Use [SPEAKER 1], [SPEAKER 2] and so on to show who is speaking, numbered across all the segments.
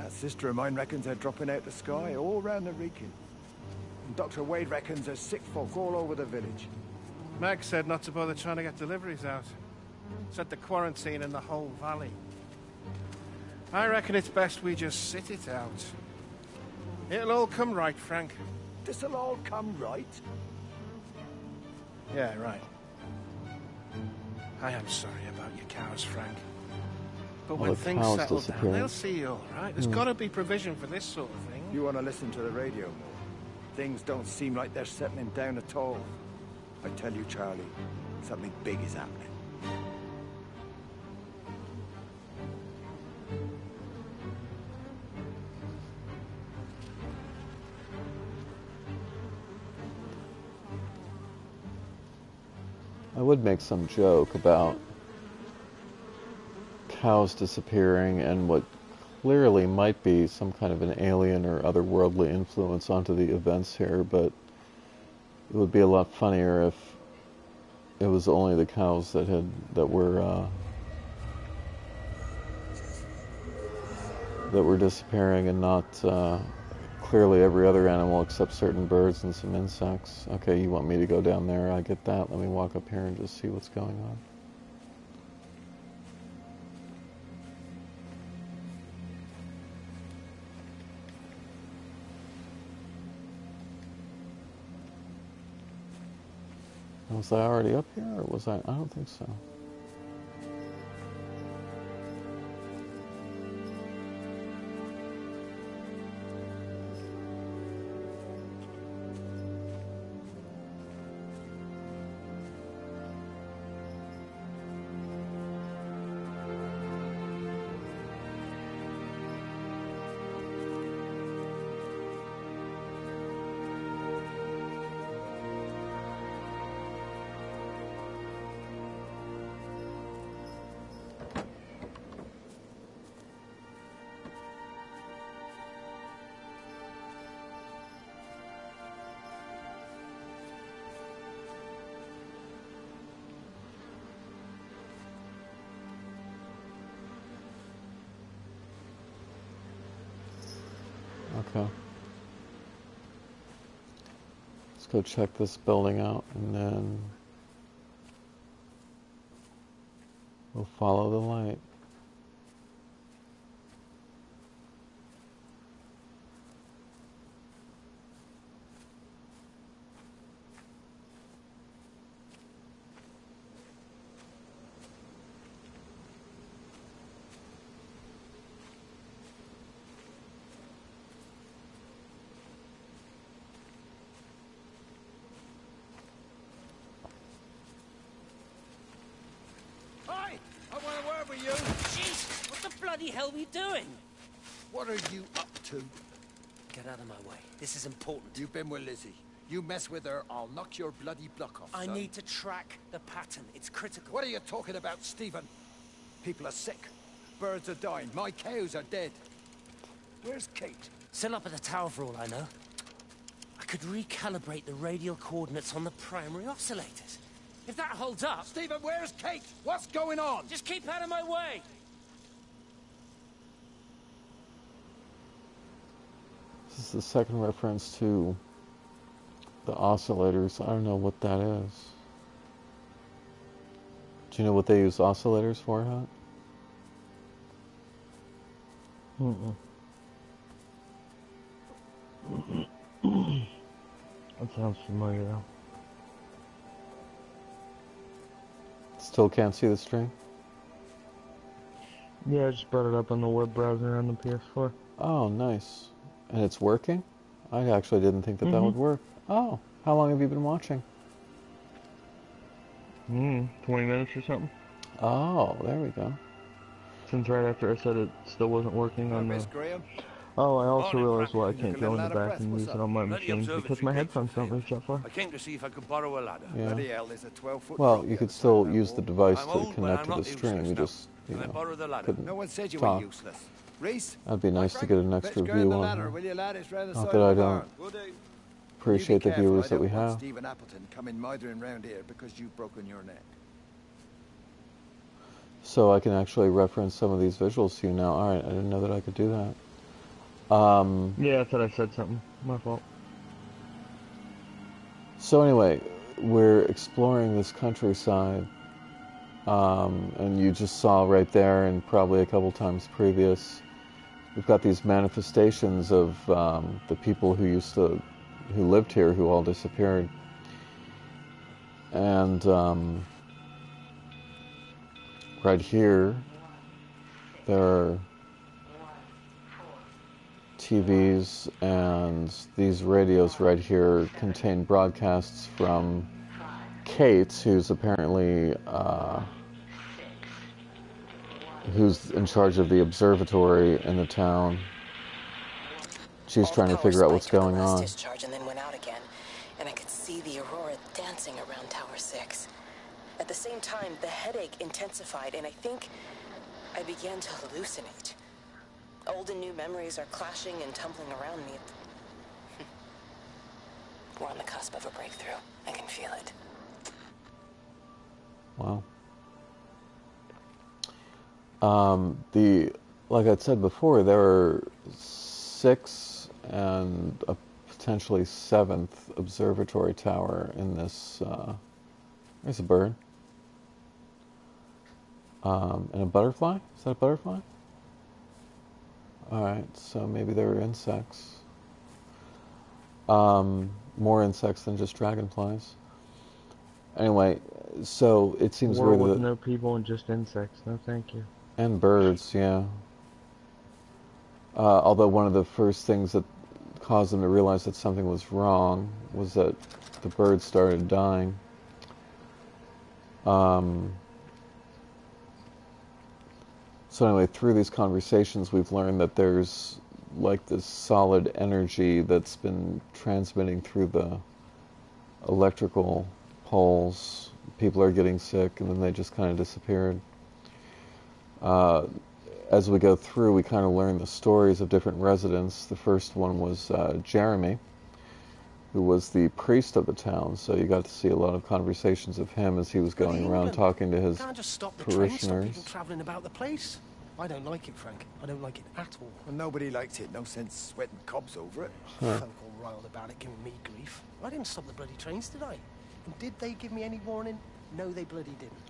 [SPEAKER 1] That sister of mine reckons they're dropping out the sky all round the Wrekin. And Dr. Wade reckons there's sick folk all over the village.
[SPEAKER 2] Meg said not to bother trying to get deliveries out. Said the quarantine in the whole valley. I reckon it's best we just sit it out. It'll all come right, Frank.
[SPEAKER 1] This'll all come right?
[SPEAKER 2] Yeah, right. I am sorry about your cows, Frank. But when things settle down, they'll see you all right. There's got to be provision for this sort of thing.
[SPEAKER 1] You want to listen to the radio more? Things don't seem like they're settling down at all. I tell you, Charlie, something big is happening.
[SPEAKER 3] I would make some joke about cows disappearing and what clearly might be some kind of an alien or otherworldly influence onto the events here, but it would be a lot funnier if it was only the cows that were disappearing and not clearly every other animal except certain birds and some insects. Okay, you want me to go down there? I get that. Let me walk up here and just see what's going on. Was I already up here, or was I? I don't think so. Okay. Let's go check this building out, and then we'll follow the light.
[SPEAKER 4] You? Jeez, what the bloody hell are you doing?
[SPEAKER 1] What are you up to?
[SPEAKER 4] Get out of my way. This is important.
[SPEAKER 1] You've been with Lizzie. You mess with her, I'll knock your bloody block off,
[SPEAKER 4] I
[SPEAKER 1] son.
[SPEAKER 4] need to track the pattern. It's critical.
[SPEAKER 1] What are you talking about, Stephen? People are sick. Birds are dying. My cows are dead. Where's Kate?
[SPEAKER 4] Still up at the tower for all I know. I could recalibrate the radial coordinates on the primary oscillators. If that holds up...
[SPEAKER 1] Stephen, where's Kate? What's going on?
[SPEAKER 4] Just keep out of my way!
[SPEAKER 3] This is the second reference to the oscillators. I don't know what that is. Do you know what they use oscillators for, Hut?
[SPEAKER 5] That sounds familiar, though.
[SPEAKER 3] Still can't see the string?
[SPEAKER 5] Yeah, I just brought it up on the web browser on the PS4.
[SPEAKER 3] Oh, nice. And it's working? I actually didn't think that that would work. Oh, how long have you been watching?
[SPEAKER 5] 20 minutes or something.
[SPEAKER 3] Oh, there we go.
[SPEAKER 5] Since right after I said it still wasn't working on the...
[SPEAKER 1] Graham?
[SPEAKER 5] Oh, I also realized why I can't go in the back and use it on my machine, because my headphones don't reach that far.
[SPEAKER 6] I came to see if I could borrow a ladder.
[SPEAKER 3] Yeah.
[SPEAKER 1] Hell, there's a 12-foot
[SPEAKER 3] Well, you could still use the device
[SPEAKER 6] I'm
[SPEAKER 3] to
[SPEAKER 6] old,
[SPEAKER 3] connect
[SPEAKER 6] but
[SPEAKER 3] to
[SPEAKER 6] I'm
[SPEAKER 3] the
[SPEAKER 6] not
[SPEAKER 3] string. You
[SPEAKER 6] useless
[SPEAKER 3] just,
[SPEAKER 6] now.
[SPEAKER 3] you
[SPEAKER 6] Can I borrow the
[SPEAKER 3] know,
[SPEAKER 6] ladder?
[SPEAKER 3] couldn't
[SPEAKER 1] No one said you
[SPEAKER 3] talk.
[SPEAKER 1] were useless. Reese?
[SPEAKER 3] That'd be nice to get an extra
[SPEAKER 1] Let's go in
[SPEAKER 3] view
[SPEAKER 1] the
[SPEAKER 3] on
[SPEAKER 1] ladder,
[SPEAKER 3] here.
[SPEAKER 1] will you, lad? It's round the
[SPEAKER 3] Not
[SPEAKER 1] side
[SPEAKER 3] that I
[SPEAKER 1] of the
[SPEAKER 3] don't
[SPEAKER 1] barn.
[SPEAKER 3] appreciate the
[SPEAKER 1] You be careful,
[SPEAKER 3] viewers that we
[SPEAKER 1] I don't want
[SPEAKER 3] have.
[SPEAKER 1] Stephen Appleton coming mithering round here because you've broken your neck.
[SPEAKER 3] So I can actually reference some of these visuals to you now. Alright, I didn't know that I could do that.
[SPEAKER 5] Yeah, I thought I said something. My fault.
[SPEAKER 3] So anyway, we're exploring this countryside, and you just saw right there, and probably a couple times previous, we've got these manifestations of the people who lived here, who all disappeared. And right here, there are TVs, and these radios right here contain broadcasts from Kate, who's apparently who's in charge of the observatory in the town. She's trying to figure out what's going on.
[SPEAKER 6] Discharge and then went out again, and I could see the aurora dancing around Tower 6. At the same time, the headache intensified, and I think I began to hallucinate. Old and new memories are clashing and tumbling around me. We're on the cusp of a breakthrough. I can feel it.
[SPEAKER 3] Wow. Like I said before, there are 6 and a potentially 7th observatory tower in this. There's a bird. And a butterfly? Is that a butterfly? Alright, so maybe there are insects. More insects than just dragonflies. Anyway, so it seems
[SPEAKER 5] World
[SPEAKER 3] weird
[SPEAKER 5] with no people and just insects. No, thank you.
[SPEAKER 3] And birds, yeah. Although one of the first things that caused them to realize that something was wrong was that the birds started dying. So anyway, through these conversations, we've learned that there's like this solid energy that's been transmitting through the electrical poles. People are getting sick, and then they just kind of disappeared. As we go through, we kind of learn the stories of different residents. The first one was Jeremy, who was the priest of the town, so you got to see a lot of conversations of him as he was going around talking to his
[SPEAKER 4] Can't just stop the
[SPEAKER 3] parishioners.
[SPEAKER 4] train, stop people travelling about the place. I don't like it, Frank. I don't like it at all.
[SPEAKER 1] Well, nobody likes it. No sense sweating cobs over it.
[SPEAKER 4] Folk all riled about it, giving me grief. I didn't stop the bloody trains, did I? And did they give me any warning? No, they bloody didn't.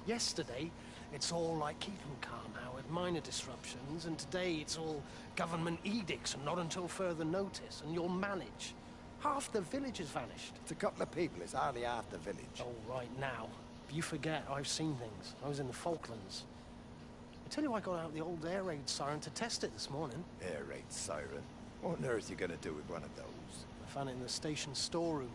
[SPEAKER 4] Yesterday, it's all like keep 'em calm, Howard, minor disruptions, and today it's all government edicts and not until further notice, and you'll manage. Half the village has vanished.
[SPEAKER 1] It's a couple of people. It's hardly half the village.
[SPEAKER 4] Oh, right now. You forget I've seen things. I was in the Falklands. I tell you, I got out the old air raid siren to test it this morning.
[SPEAKER 1] Air raid siren? What on earth are you going to do with one of those?
[SPEAKER 4] I found it in the station storeroom.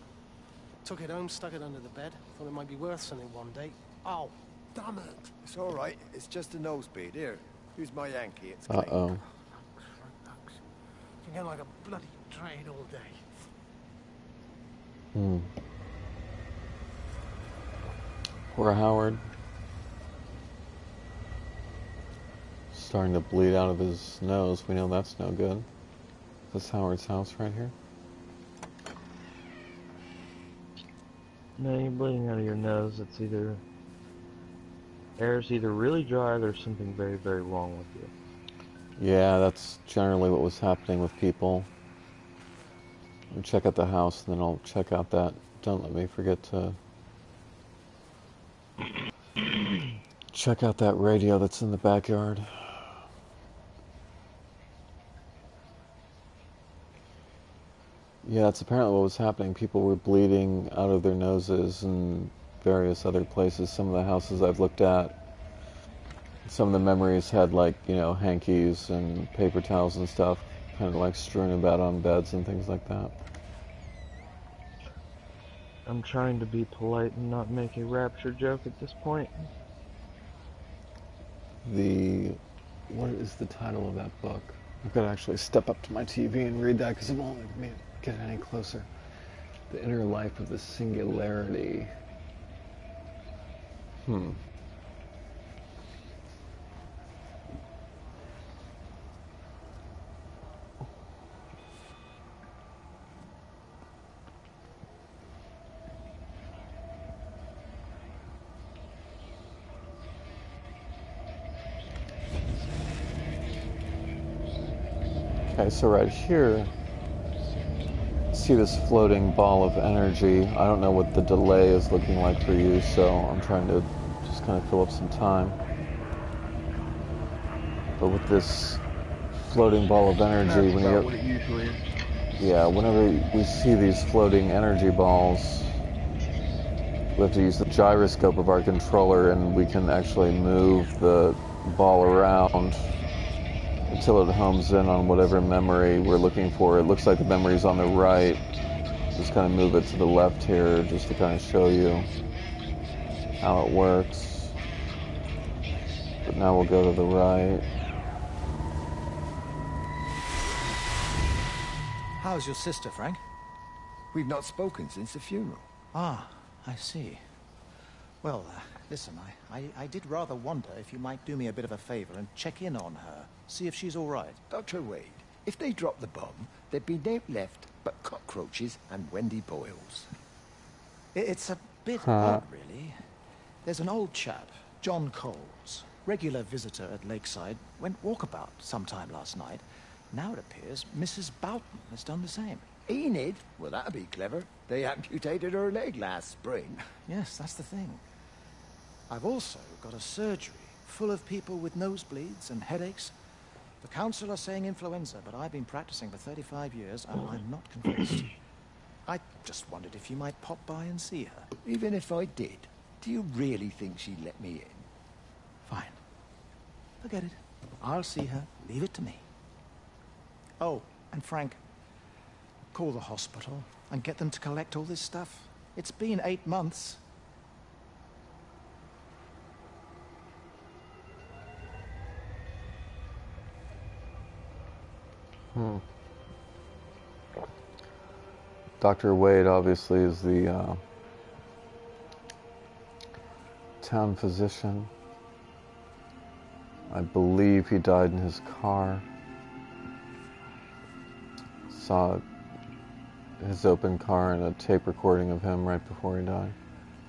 [SPEAKER 4] Took it home, stuck it under the bed. Thought it might be worth something one day. Oh, damn it.
[SPEAKER 1] It's all right. It's just a nose bead. Here, use my Yankee. It's clean.
[SPEAKER 3] Uh-oh.
[SPEAKER 4] Thanks. You get like a bloody train all day.
[SPEAKER 3] Poor Howard. Starting to bleed out of his nose. We know that's no good. This is Howard's house right here.
[SPEAKER 5] No, you're bleeding out of your nose. It's either... air's either really dry or there's something very, very wrong with you.
[SPEAKER 3] Yeah, that's generally what was happening with people. I'll check out the house, and then I'll check out that. Don't let me forget to check out that radio that's in the backyard. Yeah, that's apparently what was happening. People were bleeding out of their noses and various other places. Some of the houses I've looked at, some of the memories had, like, you know, hankies and paper towels and stuff kind of like strewn about on beds and things like that.
[SPEAKER 5] I'm trying to be polite and not make a Rapture joke at this point.
[SPEAKER 3] What is the title of that book? I've got to actually step up to my TV and read that because it won't let me get any closer. The Inner Life of the Singularity. Okay, so right here, see this floating ball of energy. I don't know what the delay is looking like for you, so I'm trying to just kind of fill up some time. But with this floating ball of energy,
[SPEAKER 5] That's about what it usually is.
[SPEAKER 3] yeah, whenever we see these floating energy balls, we have to use the gyroscope of our controller, and we can actually move the ball around until it homes in on whatever memory we're looking for. It looks like the memory's on the right. Just kind of move it to the left here just to kind of show you how it works. But now we'll go to the right.
[SPEAKER 7] How's your sister, Frank?
[SPEAKER 1] We've not spoken since the funeral.
[SPEAKER 7] Ah, I see. Well, listen, I did rather wonder if you might do me a bit of a favor and check in on her, see if she's all right.
[SPEAKER 1] Dr. Wade, if they dropped the bomb, there'd be no left but cockroaches and Wendy Boyles.
[SPEAKER 7] It's a bit odd, really. There's an old chap, John Coles, regular visitor at Lakeside, went walkabout sometime last night. Now it appears Mrs. Boughton has done the same.
[SPEAKER 1] Enid? Well, that'd be clever. They amputated her leg last spring.
[SPEAKER 7] Yes, that's the thing. I've also got a surgery full of people with nosebleeds and headaches. The council are saying influenza, but I've been practicing for 35 years and I'm not convinced. I just wondered if you might pop by and see her.
[SPEAKER 1] Even if I did, do you really think she'd let me in?
[SPEAKER 7] Fine. Forget it. I'll see her. Leave it to me. Oh, and Frank, call the hospital and get them to collect all this stuff. It's been 8 months.
[SPEAKER 3] Dr. Wade obviously is the town physician. I believe he died in his car. Saw his open car and a tape recording of him right before he died.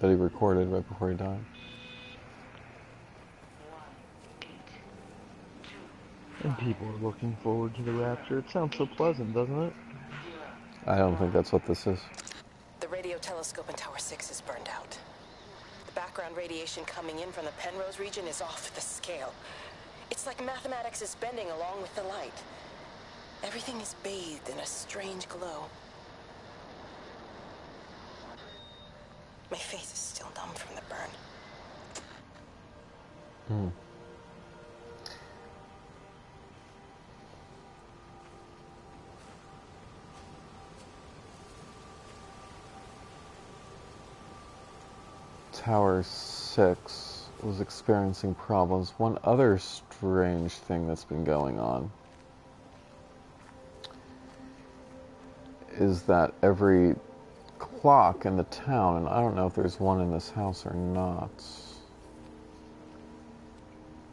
[SPEAKER 3] That he recorded right before he died.
[SPEAKER 5] And people are looking forward to the Rapture. It sounds so pleasant, doesn't it?
[SPEAKER 3] I don't think that's what this is.
[SPEAKER 6] The radio telescope in Tower 6 is burned out. The background radiation coming in from the Penrose region is off the scale. It's like mathematics is bending along with the light. Everything is bathed in a strange glow. My face is still numb from the burn.
[SPEAKER 3] Tower 6 was experiencing problems. One other strange thing that's been going on is that every clock in the town, and I don't know if there's one in this house or not,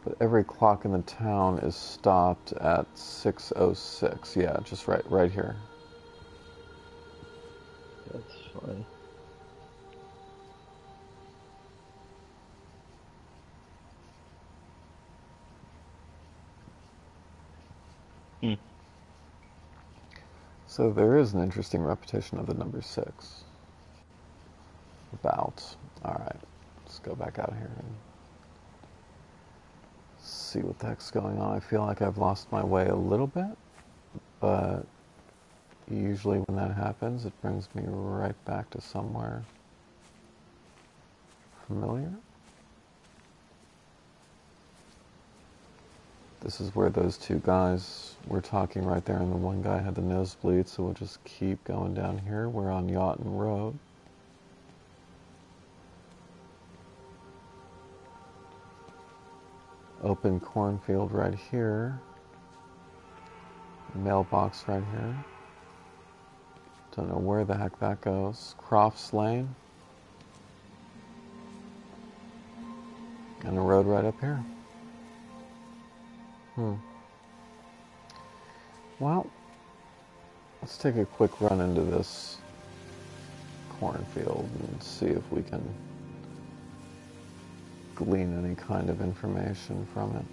[SPEAKER 3] but every clock in the town is stopped at 6:06. Yeah, just right here.
[SPEAKER 5] That's funny.
[SPEAKER 3] So there is an interesting repetition of the number 6. About. Alright, let's go back out here and see what the heck's going on. I feel like I've lost my way a little bit, but usually when that happens, it brings me right back to somewhere familiar. This is where those two guys were talking right there, and the one guy had the nosebleed, so we'll just keep going down here. We're on Yachton Road. Open cornfield right here. Mailbox right here. Don't know where the heck that goes. Crofts Lane. And a road right up here. Well, let's take a quick run into this cornfield and see if we can glean any kind of information from it.